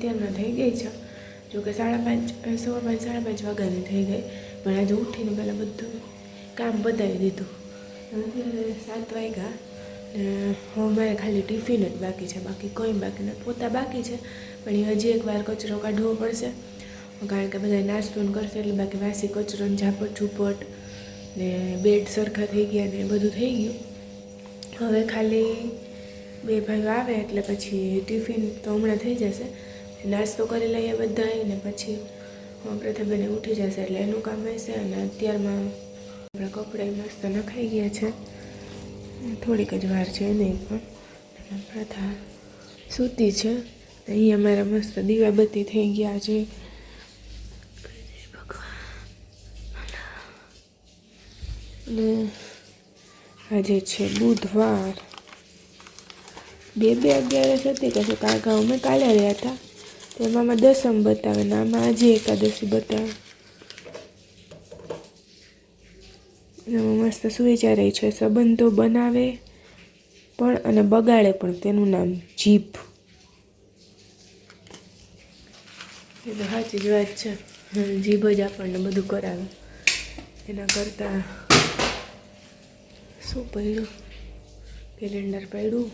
અત્યારમાં થઈ ગઈ છે, જોકે 5:30 સવા 5 5:30 વાગ્યાની થઈ ગઈ, પણ આજે ઉઠીને પહેલાં બધું કામ બતાવી દીધું. અત્યારે 7 વાગ્યા ને હવે મારે ખાલી ટિફિન જ બાકી છે, બાકી કંઈ બાકી નથી. પોતા બાકી છે પણ એ હજી એકવાર કચરો કાઢવો પડશે, કારણ કે બધા નાસ્તો કરશે એટલે બાકી વાસી કચરો ને ઝાપટ ઝૂપટ ને બેડ સરખા થઈ ગયા ને બધું થઈ ગયું. હવે ખાલી 2 ભાઈઓ આવે એટલે પછી ટિફિન તો હમણાં થઈ જશે, નાસ્તો કરી લઈએ બધા ને પછી પ્રથાબેન ઉઠી જશે એટલે એનું કામ હશે. અને અત્યારમાં આપણા કપડાં મસ્ત નખાઈ ગયા છે, થોડીક જ વાર છે નહીં પણ પ્રથા સૂતી છે. અહીંયા મારા મસ્ત દીવાબત્તી થઈ ગયા છે. ને આજે છે બુધવાર, 2/11 હતી કે કાકા અમે કાલે રહ્યા હતા, તેમાં દસમ બતાવે ને આમાં આજે એકાદશી બતાવે. એમાં મસ્ત સુવિચારે છે, સંબંધો બનાવે પણ અને બગાડે પણ, તેનું નામ જીભ. એ તો સાચી જ વાત છે, જીભ જ આપણને બધું કરાવે. એના કરતાં શું પડ્યું, કેલેન્ડર પડ્યું.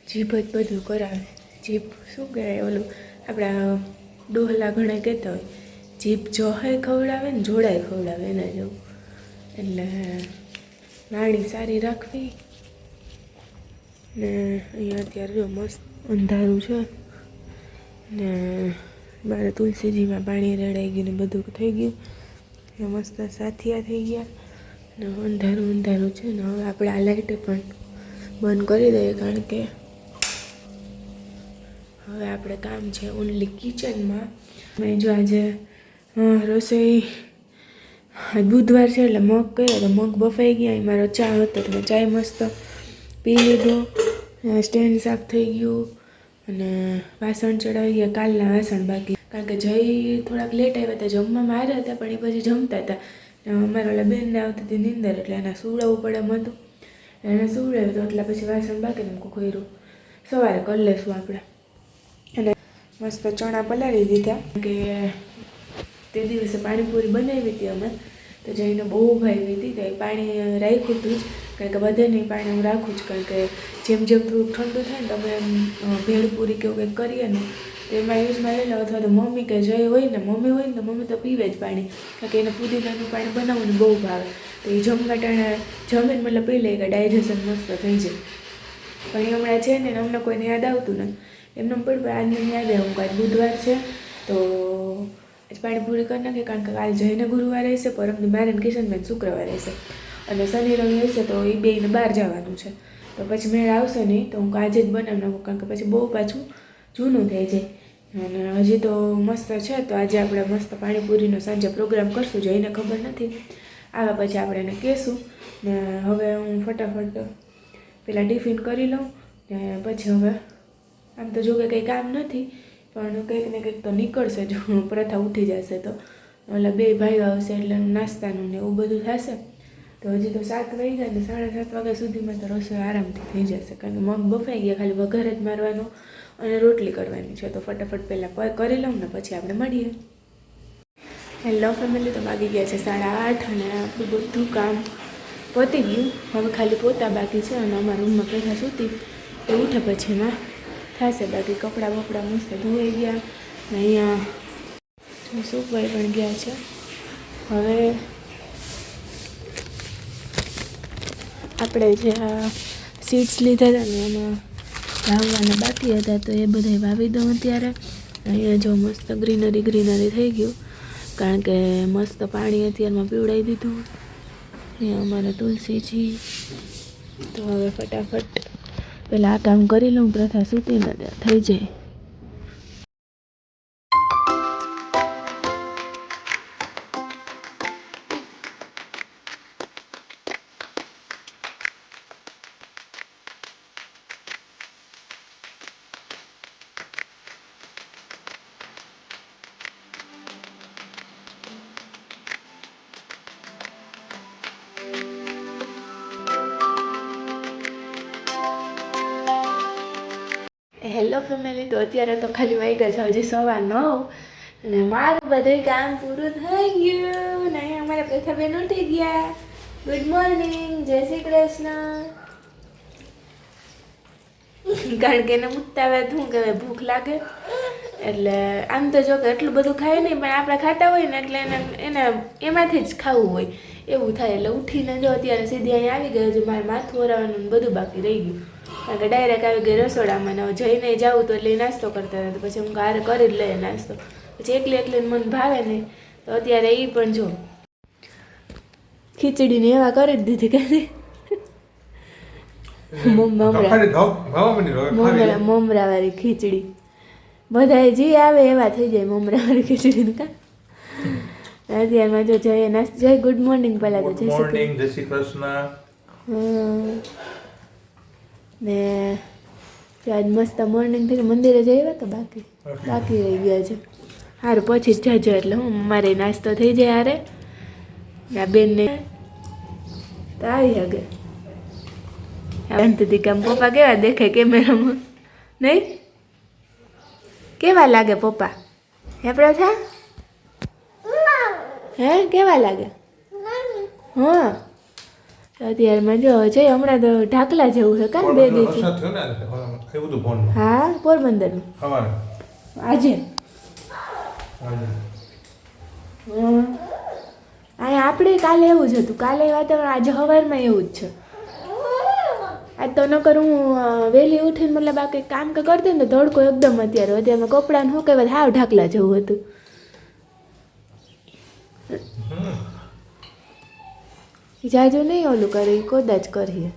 જીભ જ બધું કરાવે. જીભ શું કહેવાય, ઓલું આપણા ડોહલા ઘણા કહેતા હોય, જીભ જોહાય ખવડાવે ને જોડાય ખવડાવે, એના જેવું. એટલે નાણી સારી રાખવી. ને અહીંયા અત્યારે જો મસ્ત અંધારું છે ને મારે તુલસીજીમાં પાણી રેડાઈ ગયું ને બધું થઈ ગયું. એ મસ્ત સાથિયા થઈ ગયા ને અંધારું અંધારું છે ને હવે આપણે આ લાઇટે પણ બંધ કરી દઈએ, કારણ કે હવે આપણે કામ છે ઓનલી કિચનમાં. મેં જો આજે રસોઈ બુધવાર છે એટલે મગ કર્યો તો મગ બફાઈ ગયા. મારો ચા હતો તો મેં ચાય મસ્ત પી લીધો, સ્ટેન્ડ સાફ થઈ ગયું અને વાસણ ચડાવી ગયા. કાલના વાસણ બાકી, કારણ કે જય થોડાક લેટ આવ્યા હતા, જમવામાં આવ્યા હતા પણ એ પછી જમતા હતા. અમારા ઓલા બેનને આવતી હતી નીંદર એટલે એને સુવડાવવું પડે એમ હતું, એને સુવડાવ્યું તો એટલે પછી વાસણ બાકી ને ખોયરું સવારે કરી લઈશું આપણે. અને મસ્ત ચણા પલાળી દીધા, કે તે દિવસે પાણીપુરી બનાવી હતી અમે, તો જઈને બહુ ભાવી હતી. તો એ પાણી રાખ્યું હતું જ, કારણ કે બધાને પાણી હું રાખું જ, કારણ કે જેમ જેમ થોડુંક ઠંડુ થાય ને તમે ભેળપૂરી કે એવું કંઈક કરીએ ને તો એમાં યુઝમાં લઈ લો. અથવા તો મમ્મી કે જય હોય ને મમ્મી હોય ને તો મમ્મી તો પીવે જ પાણી, કારણ કે એને પુદીનાનું પાણી બનાવવાનું બહુ ભાવે. તો એ જમવા ટાણે જમીને મતલબ પી લે કે ડાયજેશન મસ્ત થઈ જાય. પણ એ હમણાં છે ને અમને કોઈને યાદ આવતું ને એમને પણ આજને યાદ આવ્યું કે આજ બુધવાર છે તો આજ પાણીપુરી કરી નાખીએ, કારણ કે કાલે જઈને ગુરુવાર રહેશે, પરમદી મારે કિશનબેન શુક્રવાર રહેશે અને શનિ રવિ હશે તો એ બેને બહાર જવાનું છે. તો પછી મેળ આવશે નહીં, તો હું આજે જ બનાવી નાખું, કારણ કે પછી બહુ પાછું જૂનું થઈ જાય. અને હજી તો મસ્ત છે, તો આજે આપણે મસ્ત પાણીપુરીનો સાંજે પ્રોગ્રામ કરશું. જઈને ખબર નથી, આવ્યા પછી આપણે એને કહેશું. ને હવે હું ફટાફટ પહેલાં ટિફિન કરી લઉં ને પછી હવે આમ તો જો કે કંઈ કામ નથી પણ કંઈક ને કંઈક તો નીકળશે. જો પ્રથા ઉઠી જશે તો ઓલા 2 ભાઈઓ આવશે એટલે નાસ્તાનું ને એવું બધું થશે. તો હજી તો 7 વાગ્યા ને 7:30 વાગ્યા સુધીમાં તો રસોઈ આરામથી થઈ જશે, કારણ કે મગ બફાઈ ગયા, ખાલી વઘાર જ મારવાનો અને રોટલી કરવાની છે. તો ફટાફટ પહેલાં કરી લઉં ને પછી આપણે મળીએ. હેલો ફેમિલી, તો વાગી ગયા છે 8:30 અને આપણું બધું કામ પતી ગયું. હવે ખાલી પોતા બાકી છે અને અમારા રૂમમાં પહેલાં સૂતી એ ઉઠે પછી એમાં થશે. બાકી કપડાં બપડા મસ્ત ધોઈ ગયા ને અહીંયા સુકવાઈ પણ ગયા છે. હવે આપણે જે આ સીડ્સ લીધા હતા ને એમાં વાવવાના બાકી હતા, તો એ બધા વાવી દઉં અત્યારે. અહીંયા જો મસ્ત ગ્રીનરી થઈ ગયું, કારણ કે મસ્ત પાણી અત્યારમાં પીવડાવી દીધું. અહીંયા અમારા તુલસીજી. તો હવે ફટાફટ પહેલાં આ કામ કરી લઉં, પ્રથા સૂતી ને થઈ જાય. હેલો ફેમિલી, તો અત્યારે તો ખાલી વાગ્યા છે હજી 9:15 અને મારું બધું કામ પૂરું થઈ ગયું ને અહીંયા અમારા પ્રથાબેન ઉઠી ગયા. ગુડ મોર્નિંગ, જય શ્રી કૃષ્ણ. કારણ કે એને ઉઠતા આવે શું કહેવાય, ભૂખ લાગે એટલે આમ તો જો કે એટલું બધું ખાય નહીં, પણ આપણે ખાતા હોય ને એટલે એને એમાંથી જ ખાવું હોય એવું થાય. એટલે ઉઠીને જો અત્યારે સીધી અહીંયા આવી ગયો છે. મારે માથું ઓરાવાનું બધું બાકી રહી ગયું, કારણ કે ડાયરેક્ટ આવી ગઈ રસોડામાં ને જઈને જાઉં તો એટલે નાસ્તો કરતા હતા. તો પછી હું ઘરે કરી જ લઈએ નાસ્તો, પછી એકલી મને ભાવે નહીં. તો અત્યારે એ પણ જો ખીચડીને એવા કરી જ દીધી કે મમરા વાળી ખીચડી, બધા જે આવે એવા થઈ જાય મમરા વાળી ખીચડી. કા અત્યારમાં જો જય નાસ્તો, જય ગુડ મોર્નિંગ પહેલા તો જય શ્રી કૃષ્ણ. ને આજ મસ્ત મોર્નિંગ થી મંદિરે જઈએ કે બાકી રહી ગયા છે. સારું પછી જ જજો એટલે હું મારે નાસ્તો થઈ જાય. હારે આ બેનને તો આવી હગે શાંતિથી કામ. પપ્પા કેવા દેખાય કેમેરામાં? નહીં કેવા લાગે પપ્પા? હે પ્રથા, હે કેવા લાગે? હા અત્યારમાં જો છે હમણાં તો ઢાકલા જેવું છે કાન બે દિવસ. હા પોરબંદરમાં આજે અહીંયા આપણે કાલે એવું જ હતું. કાલે વાતાવરણ આજે સવારમાં એવું જ છે. આજ તો ન કરું હું વહેલી ઉઠીને મતલબ આ કંઈક કામ કે કરતી ને તો તડકો એકદમ અત્યારમાં કપડાને શું કહેવાય હાવ ઢાકલા જેવું હતું. જાજુ નહીં ઓલું કરે, કદાચ કરીએ.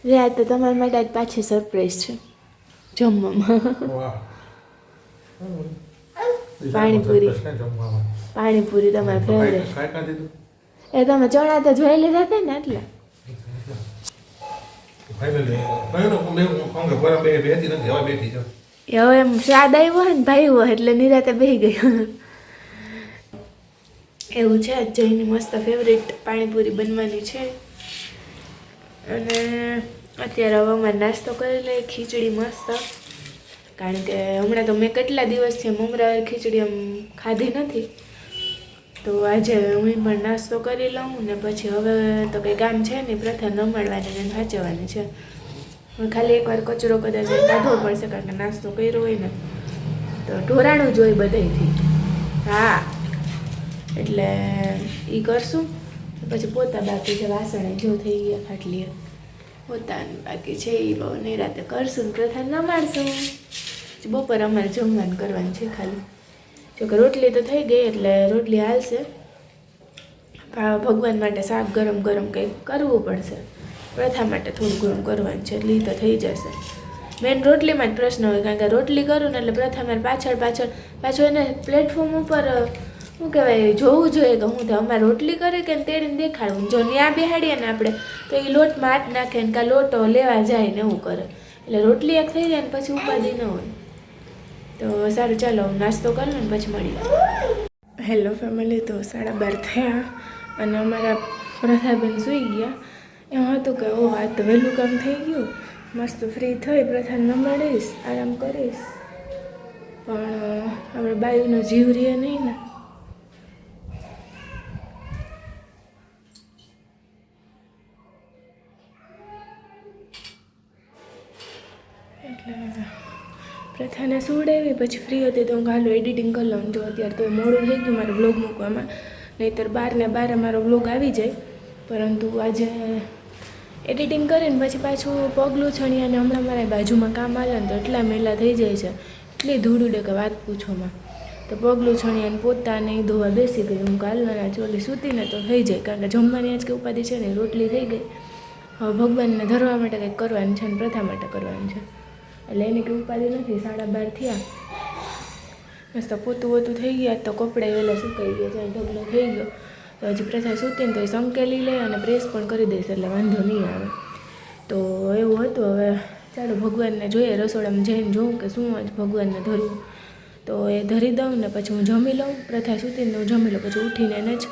રે તો તમારા માટે આજ પાછી સરપ્રાઈઝ છે જમવામાં. પાણીપુરી તમારે ફેવરેટ. એ તમે ચણા તો જોઈ લીધા હતા ને એટલે હવે એમ સ્વાદ આવ્યો હોય ને ભાઈ હોય એટલે નિરાતે બેસી ગયો એવું છે. જઈને મસ્ત ફેવરેટ પાણીપુરી બનવાની છે. અને અત્યારે હવે અમારે નાસ્તો કરી લઈએ ખીચડી મસ્ત, કારણ કે હમણાં તો મેં કેટલા દિવસથી મમરા ખીચડી આમ ખાધી નથી. તો આજે હું પણ નાસ્તો કરી લઉં ને પછી હવે તો કંઈ કામ છે નહીં, પ્રથા નમાડવાની ને સાચવવાની છે. ખાલી એકવાર કચરો કદાચ કાઢવો પડશે, કારણ કે નાસ્તો કર્યો હોય ને તો ઢોરાણું જ હોય બધાથી. હા એટલે એ કરશું. પછી પોતા બાકી છે, વાસણ જો થઈ ગયા ખાટલીએ પોતાનું બાકી છે. એ બહુ નિરાતે કરશું ને પ્રથા નમાડશું. બપોર અમારે જમવાનું કરવાનું છે ખાલી. જોકે રોટલી તો થઈ ગઈ એટલે રોટલી હાલશે. ભગવાન માટે શાક ગરમ કંઈક કરવું પડશે. પ્રથા માટે થોડું ઘણું કરવાનું છે એટલે તો થઈ જશે. મેન રોટલીમાં જ પ્રશ્ન હોય, કારણ કે રોટલી કરું ને એટલે પ્રથા મારે પાછળ એને પ્લેટફોર્મ ઉપર શું કહેવાય જોવું જોઈએ કે હું તો અમારે રોટલી કરે કે તેડીને દેખાડવું. જો ત્યાં બેહાડીએ ને આપણે તો એ લોટમાં હાથ નાખે ને કાં લોટો લેવા જાય ને એવું કરે, એટલે રોટલી એક થઈ જાય ને પછી ઉપાધિ ન હોય. તો સારું ચાલો નાસ્તો કરી ને પછી મળીએ. હેલો ફેમિલી, તો 12:30 થયા અને અમારા પ્રથાબેન સૂઈ ગયા. એમ હતું કે ઓહ આ તો વહેલું કામ થઈ ગયું, મસ્ત ફ્રી થઈ પ્રથા નમાડીશ, આરામ કરીશ. પણ આપણે બાયુનો જીવ રહે નહીં ને એટલે પ્રથાને સુવડાવી પછી ફ્રી હતી તો હું હાલો એડિટિંગ કરી લઉં. જો અત્યારે તો મોડું થઈ ગયું મારે બ્લોગ મૂકવામાં, નહીંતર 12 મારો બ્લોગ આવી જાય. પરંતુ આજે એડિટિંગ કરીને પછી પાછું પગલું છણી અને હમણાં મારા બાજુમાં કામ આલે ને તો એટલા મેલા થઈ જાય છે, એટલી ધૂળ ઉડે કે વાત પૂછોમાં. તો પગલું છણી અને પોતાને ધોવા બેસી ગઈ. હું કાલના ચોલી સૂતીને તો થઈ જાય, કારણ કે જમવાની આજ કે ઉપાધિ છે ને, રોટલી થઈ ગઈ. હવે ભગવાનને ધરવા માટે કંઈક કરવાનું છે ને પ્રથા માટે કરવાનું છે એટલે એની કંઈ ઉપાધિ નથી. 12:30 થયા, મસ્ત પોતું થઈ ગયા. તો કપડાં વહેલા સુકાઈ ગયા છે, ઢગલો થઈ ગયો. તો હજી પ્રથા સૂતીને તો એ સંકેલી લે અને પ્રેસ પણ કરી દઈશ એટલે વાંધો નહીં આવે. તો એવું હતું. હવે ચાલો ભગવાનને જોઈએ, રસોડામાં જઈને જોઉં કે શું જ ભગવાનને ધરવું. તો એ ધરી દઉં ને પછી હું જમી લઉં. પ્રથા સૂતીને હું જમી લઉં, પછી ઉઠીને એને જ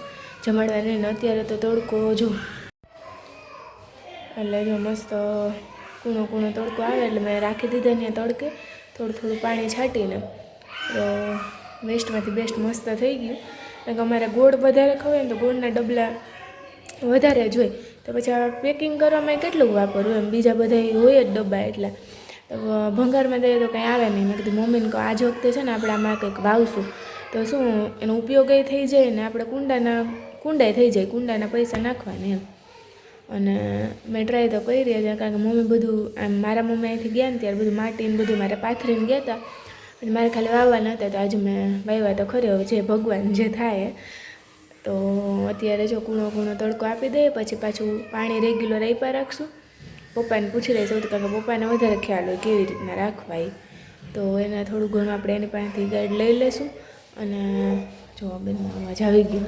જમાડવાને. અત્યારે તો તડકો જો એટલે જો મસ્ત કૂણો કૂણો તડકો આવે એટલે મેં રાખી દીધા ને તડકે થોડું થોડું પાણી છાંટીને. તો વેસ્ટમાંથી બેસ્ટ મસ્ત થઈ ગયું. કારણ કે અમારે ગોળ વધારે ખવાય ને તો ગોળના ડબલા વધારે જ હોય. તો પછી આ પેકિંગ કરવામાં કેટલું વાપરવું એમ, બીજા બધા હોય જ ડબ્બા એટલા. તો ભંગારમાં દઈએ તો કંઈ આવે નહીં. મેં કીધું મમ્મીને કહો આજ વખતે છે ને આપણે આમાં કંઈક વાવશું તો શું એનો ઉપયોગ એ થઈ જાય ને આપણે કુંડાય થઈ જાય, કુંડાના પૈસા નાખવાના એમ. અને મેં ટ્રાય તો કરી રહ્યા છે કારણ કે મમ્મી બધું આમ મારા મમ્મી અહીંથી ગયા ને ત્યારે બધું માટીને બધું મારે પાથરીને ગયા હતા અને મારે ખાલી વાવવાના હતા. તો આજે મેં વાવ્યા તો ખરી, હવે જે ભગવાન જે થાય. તો અત્યારે જો કૂણો કૂણો તડકો આપી દઈએ, પછી પાછું પાણી રેગ્યુલર આપ્યા રાખશું. પપ્પાને પૂછી રહી સૌથી, કારણ કે પપ્પાને વધારે ખ્યાલ હોય કેવી રીતના રાખવા એ. તો એને થોડું ઘણું આપણે એની પાસેથી ગાઈડ લઈ લઈશું. અને જો બેનનો અવાજ આવી ગયો.